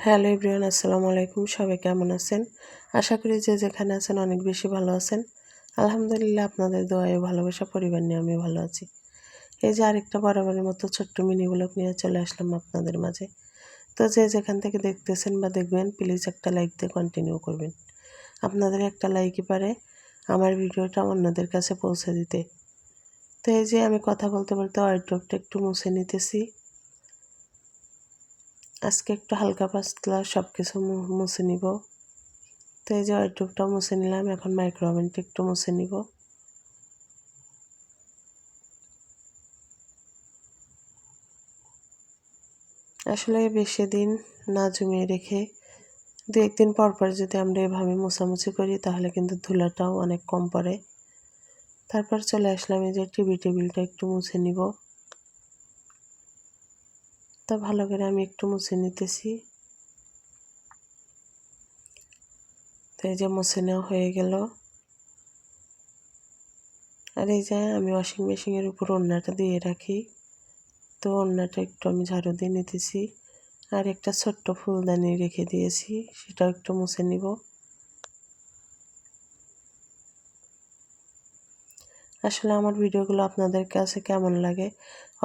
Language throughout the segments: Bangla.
হ্যালো এভরিওয়ান, আসসালামু আলাইকুম। সবাই কেমন আছেন? আশা করি যে যেখানে আছেন অনেক বেশি ভালো আছেন। আলহামদুলিল্লাহ, আপনাদের দোয়ায় ও ভালোবাসা পরিবার নিয়ে আমি ভালো আছি। এই যে আরেকটা বরাবরের মতো ছোট্ট মিনি ব্লগ নিয়ে চলে আসলাম আপনাদের মাঝে। তো যে যেখান থেকে দেখতেছেন বা দেখবেন, প্লিজ একটা লাইক দিয়ে কন্টিনিউ করবেন। আপনাদের একটা লাইকই পারে আমার ভিডিওটা অন্যদের কাছে পৌঁছে দিতে। তো এই যে আমি কথা বলতে বলতে ওয়ার্ড্রোবটা একটু মুছে নিতেছি। আজকে একটু হালকা পাতলা সব কিছু মুছে নিব। তো এই যে ওয়ার্ড্রোবটা মুছে নিলাম, এখন মাইক্রো ওভেনটা একটু মুছে নিব। আসলে বেশি দিন না জমিয়ে রেখে দু একদিন পর পর যদি আমরা এভাবে মোছামুছি করি তাহলে কিন্তু ধুলাটাও অনেক কম পড়ে। তারপর চলে আসলাম এই যে টিভি টেবিলটা একটু মুছে নিব। তো ভালো করে আমি একটু মুছে নিতেছি। তো এই যে মুছে নেওয়া হয়ে গেল। আর এই যে আমি ওয়াশিং মেশিনের উপর ওড়নাটা দিয়ে রাখি, তো ওড়নাটা একটু আমি ঝাড়ু দিয়ে নিতেছি। আর একটা ছোট্ট ফুলদানি রেখে দিয়েছি, সেটাও একটু মুছে নিব। আসলে আমার ভিডিওগুলো আপনাদের কাছে কেমন লাগে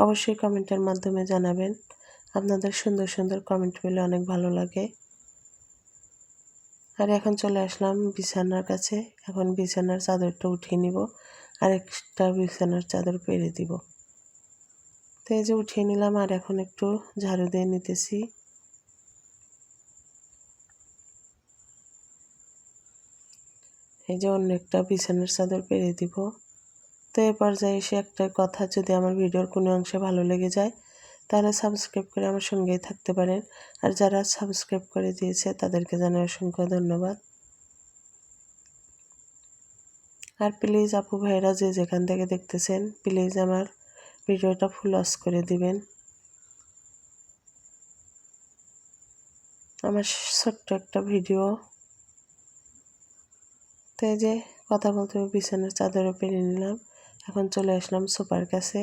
অবশ্যই কমেন্টের মাধ্যমে জানাবেন। আপনাদের সুন্দর সুন্দর কমেন্ট পেলে অনেক ভালো লাগে। আর এখন চলে আসলাম বিছানার কাছে। এখন বিছানার চাদরটা উঠিয়ে নিব, আর একটা বিছানার চাদর পেরে দিব। তো এই যে উঠিয়ে নিলাম, আর এখন একটু ঝাড়ু দিয়ে নিতেছি। এই যে অন্য একটা বিছানার চাদর পেরে দিব। তো এই পর্যায়ে এসে একটা কথা, যদি আমার ভিডিওর কোনো অংশে ভালো লেগে যায় তাহলে সাবস্ক্রাইব করে আমার সঙ্গেই থাকতে পারেন। আর যারা সাবস্ক্রাইব করে দিয়েছে তাদেরকে জানাই অসংখ্য ধন্যবাদ। আর প্লিজ আপু ভাইরা যে যেখান থেকে দেখতেছেন, প্লিজ আমার ভিডিওটা ফুল ওয়াচ করে দিবেন। আমার ছোট্ট একটা ভিডিও। তো এই যে কথা বলতে বিছানার চাদরও পেরে নিলাম। এখন চলে আসলাম সোফার কাছে।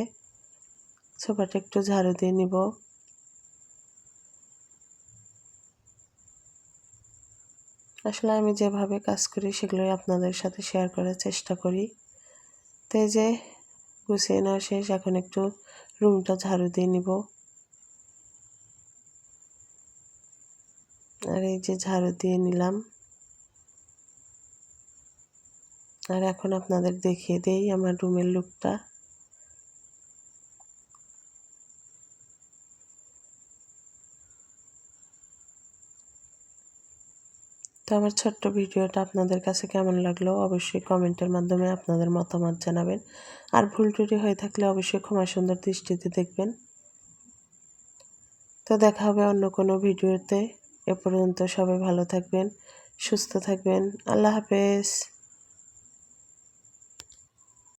সোফাটা একটু ঝাড়ু দিয়ে নিব। আসলে আমি যেভাবে কাজ করি সেগুলোই আপনাদের সাথে শেয়ার করার চেষ্টা করি। তো এই যে গুছিয়ে নেওয়া শেষ, এখন একটু রুমটা ঝাড়ু দিয়ে নিব। আর এই যে ঝাড়ু দিয়ে নিলাম। আর এখন আপনাদের দেখিয়ে দেই আমার রুমের লুকটা। তো আমার ছোট্ট ভিডিওটা আপনাদের কাছে কেমন লাগলো অবশ্যই কমেন্টের মাধ্যমে আপনাদের মতামত জানাবেন। আর ভুল ত্রুটি হয়ে থাকলে অবশ্যই ক্ষমা সুন্দর দৃষ্টিতে দেখবেন। তো দেখা হবে অন্য কোনো ভিডিওতে। এ পর্যন্ত সবাই ভালো থাকবেন, সুস্থ থাকবেন। আল্লাহ হাফেজ।